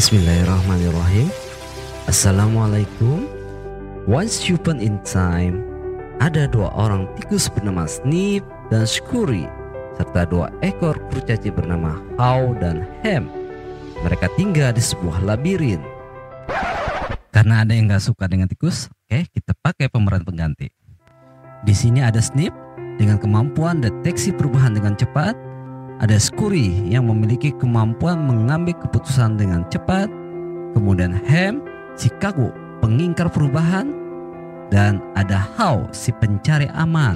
Bismillahirrahmanirrahim. Assalamualaikum. Once upon in time, ada dua orang tikus bernama Snip dan Scurry, serta dua ekor kurcaci bernama How dan Ham. Mereka tinggal di sebuah labirin. Karena ada yang gak suka dengan tikus, oke, kita pakai pemeran pengganti. Di sini ada Snip dengan kemampuan deteksi perubahan dengan cepat. Ada Scurry yang memiliki kemampuan mengambil keputusan dengan cepat. Kemudian Ham, si kaku pengingkar perubahan. Dan ada How, si pencari aman.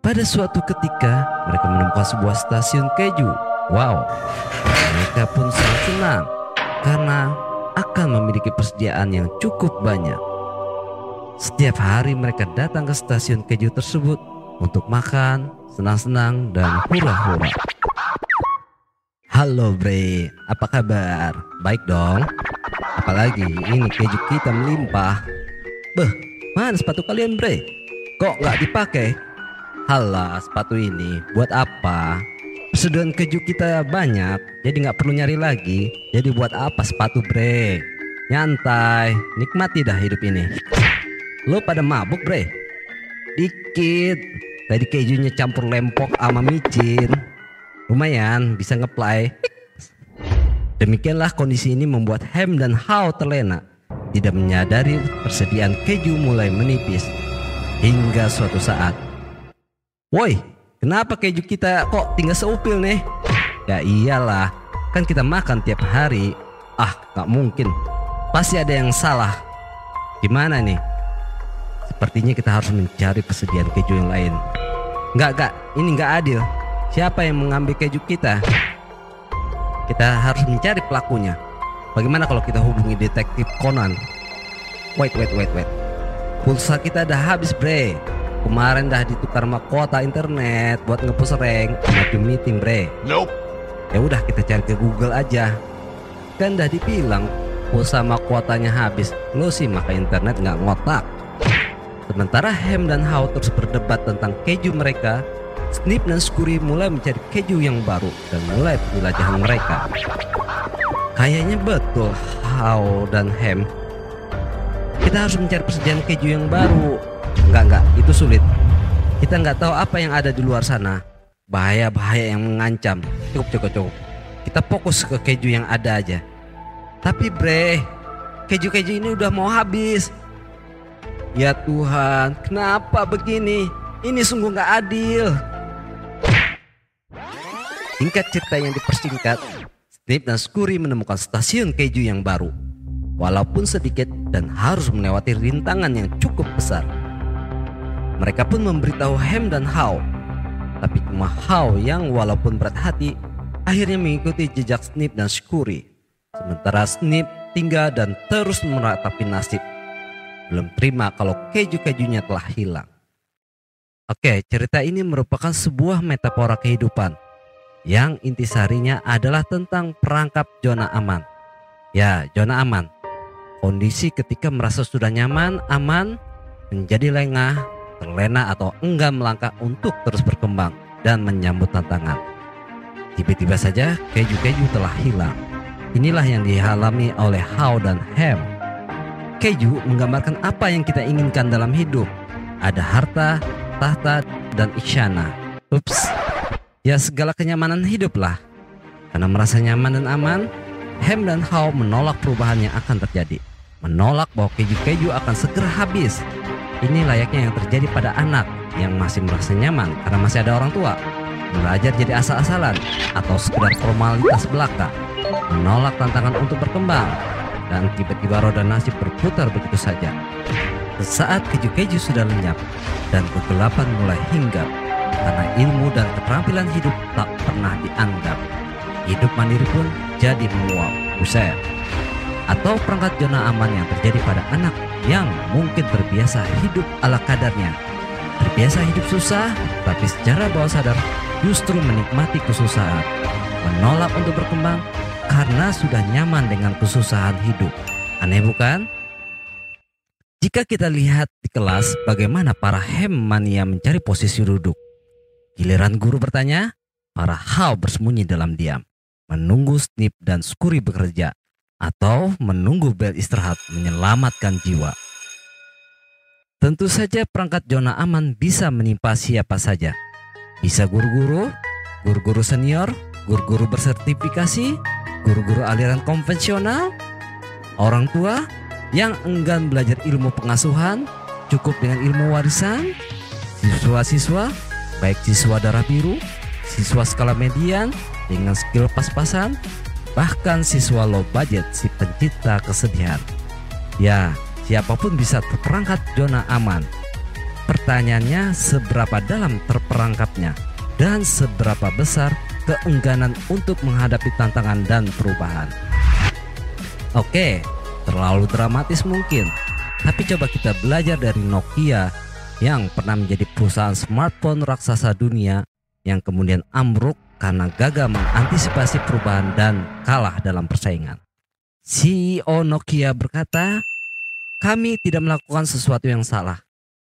Pada suatu ketika mereka menemukan sebuah stasiun keju. Wow, mereka pun sangat senang karena akan memiliki persediaan yang cukup banyak. Setiap hari mereka datang ke stasiun keju tersebut untuk makan, senang-senang, dan hura-hura. Halo Bre, apa kabar? Baik dong. Apalagi ini keju kita melimpah. Beh, mana sepatu kalian Bre? Kok nggak dipakai? Halah, sepatu ini buat apa? Persediaan keju kita banyak, jadi nggak perlu nyari lagi. Jadi buat apa sepatu Bre? Nyantai, nikmati dah hidup ini. Lo pada mabuk Bre? Dikit. Tadi kejunya campur lempok sama micin. Lumayan bisa ngeplay. Demikianlah kondisi ini membuat Ham dan How terlena, tidak menyadari persediaan keju mulai menipis. Hingga suatu saat, woi, kenapa keju kita kok tinggal seupil nih? Ya iyalah, kan kita makan tiap hari. Ah, gak mungkin, pasti ada yang salah. Gimana nih? Sepertinya kita harus mencari persediaan keju yang lain. Enggak, ini enggak adil. Siapa yang mengambil keju kita? Kita harus mencari pelakunya. Bagaimana kalau kita hubungi detektif Conan? Wait. Pulsa kita dah habis Bre. Kemarin dah ditukar sama kuota internet buat nge-push rank sama Zoom meeting Bre. Nope. Ya udah kita cari ke Google aja. Kan dah dibilang pulsa sama kuotanya habis. Lo sih maka internet nggak ngotak. Sementara Ham dan How terus berdebat tentang keju mereka, Snip dan Scurry mulai mencari keju yang baru dan mulai penjelajahan mereka. Kayaknya betul How dan Ham. Kita harus mencari persediaan keju yang baru. Enggak, itu sulit. Kita nggak tahu apa yang ada di luar sana. Bahaya-bahaya yang mengancam. Cukup. Kita fokus ke keju yang ada aja. Tapi Bre, keju-keju ini udah mau habis. Ya Tuhan, kenapa begini? Ini sungguh gak adil. Singkat cerita yang dipersingkat, Snip dan Scurry menemukan stasiun keju yang baru. Walaupun sedikit dan harus melewati rintangan yang cukup besar. Mereka pun memberitahu Ham dan How. Tapi cuma How yang walaupun berat hati, akhirnya mengikuti jejak Snip dan Scurry. Sementara Snip tinggal dan terus meratapi nasib. Belum terima kalau keju-kejunya telah hilang. Oke, cerita ini merupakan sebuah metafora kehidupan yang intisarinya adalah tentang perangkap zona aman. Ya, zona aman. Kondisi ketika merasa sudah nyaman, aman, menjadi lengah, terlena atau enggan melangkah untuk terus berkembang dan menyambut tantangan. Tiba-tiba saja keju-keju telah hilang. Inilah yang dialami oleh How dan Ham. Keju menggambarkan apa yang kita inginkan dalam hidup. Ada harta, tahta, dan isyana. Ups, ya segala kenyamanan hidup lah. Karena merasa nyaman dan aman, Ham dan How menolak perubahan yang akan terjadi. Menolak bahwa keju-keju akan segera habis. Ini layaknya yang terjadi pada anak yang masih merasa nyaman karena masih ada orang tua. Belajar jadi asal-asalan atau sekedar formalitas belaka. Menolak tantangan untuk berkembang. Dan tiba-tiba roda nasib berputar begitu saja. Saat keju-keju sudah lenyap dan kegelapan mulai hinggap, karena ilmu dan keterampilan hidup tak pernah dianggap, hidup mandiri pun jadi menguap. Buset. Atau perangkat zona aman yang terjadi pada anak yang mungkin terbiasa hidup ala kadarnya, terbiasa hidup susah, tapi secara bawah sadar justru menikmati kesusahan, menolak untuk berkembang karena sudah nyaman dengan kesusahan hidup. Aneh bukan? Jika kita lihat di kelas bagaimana para Ham mania mencari posisi duduk. Giliran guru bertanya, para How bersembunyi dalam diam, menunggu Snip dan Scurry bekerja. atau menunggu bel istirahat menyelamatkan jiwa. Tentu saja perangkat zona aman bisa menimpa siapa saja. Bisa guru-guru, guru-guru senior, guru-guru bersertifikasi, guru-guru aliran konvensional, orang tua yang enggan belajar ilmu pengasuhan, cukup dengan ilmu warisan, siswa-siswa, baik siswa darah biru, siswa skala median dengan skill pas-pasan, bahkan siswa low budget si pencipta kesedihan. Ya, siapapun bisa terperangkap zona aman. Pertanyaannya, seberapa dalam terperangkapnya dan seberapa besar keengganan untuk menghadapi tantangan dan perubahan. Oke, terlalu dramatis mungkin, tapi coba kita belajar dari Nokia yang pernah menjadi perusahaan smartphone raksasa dunia yang kemudian ambruk karena gagal mengantisipasi perubahan dan kalah dalam persaingan. CEO Nokia berkata, "Kami tidak melakukan sesuatu yang salah,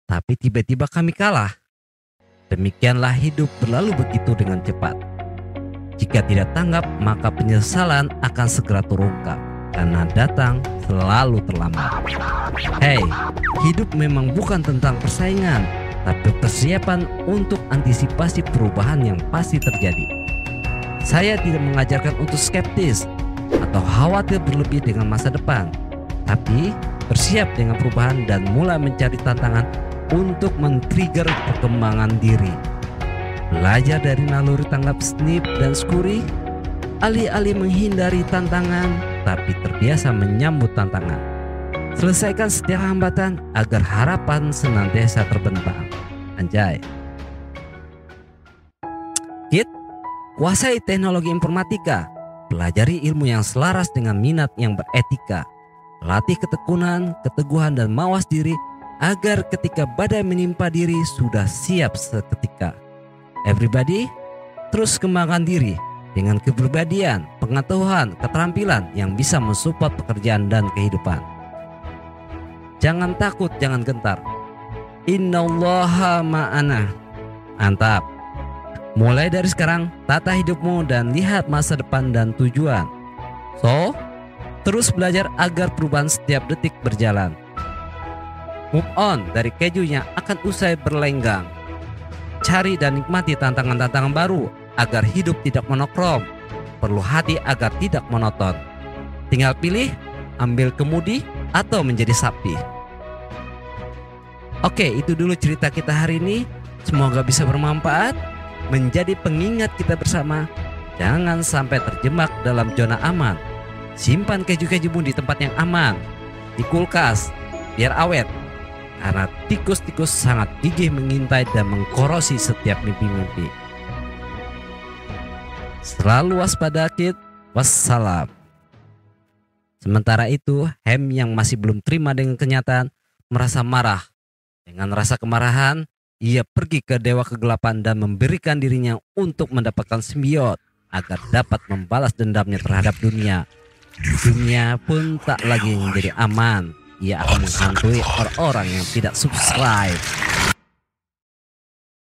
tapi tiba-tiba kami kalah. Demikianlah hidup berlalu begitu dengan cepat. Jika tidak tanggap, maka penyesalan akan segera terungkap, karena datang selalu terlambat." Hei, hidup memang bukan tentang persaingan, tapi persiapan untuk antisipasi perubahan yang pasti terjadi. Saya tidak mengajarkan untuk skeptis atau khawatir berlebih dengan masa depan, tapi bersiap dengan perubahan dan mulai mencari tantangan untuk men-trigger perkembangan diri. Belajar dari naluri tanggap Snip dan Scurry, alih-alih menghindari tantangan, tapi terbiasa menyambut tantangan. Selesaikan setiap hambatan agar harapan senantiasa terbentang. Anjay. Kit, kuasai teknologi informatika, pelajari ilmu yang selaras dengan minat yang beretika, latih ketekunan, keteguhan dan mawas diri agar ketika badai menimpa diri sudah siap seketika. Everybody, terus kembangkan diri dengan kepribadian, pengetahuan, keterampilan yang bisa mensupport pekerjaan dan kehidupan. Jangan takut, jangan gentar. Innallaha ma'ana. Mantap. Mulai dari sekarang, tata hidupmu dan lihat masa depan dan tujuan. So, terus belajar agar perubahan setiap detik berjalan. Move on dari keju yang akan usai berlenggang. Cari dan nikmati tantangan-tantangan baru agar hidup tidak monokrom. Perlu hati agar tidak monoton. Tinggal pilih, ambil kemudi atau menjadi sapi. Oke, itu dulu cerita kita hari ini. Semoga bisa bermanfaat, menjadi pengingat kita bersama. Jangan sampai terjebak dalam zona aman. Simpan keju-kejumu di tempat yang aman, di kulkas, biar awet. Karena tikus-tikus sangat gigih mengintai dan mengkorosi setiap mimpi-mimpi. Selalu waspada, Kid. Wassalam. Sementara itu, Hem yang masih belum terima dengan kenyataan merasa marah. Dengan rasa kemarahan, ia pergi ke Dewa Kegelapan dan memberikan dirinya untuk mendapatkan simbiot agar dapat membalas dendamnya terhadap dunia. Dunia pun tak lagi menjadi aman. Ia akan menghantui orang-orang yang tidak subscribe.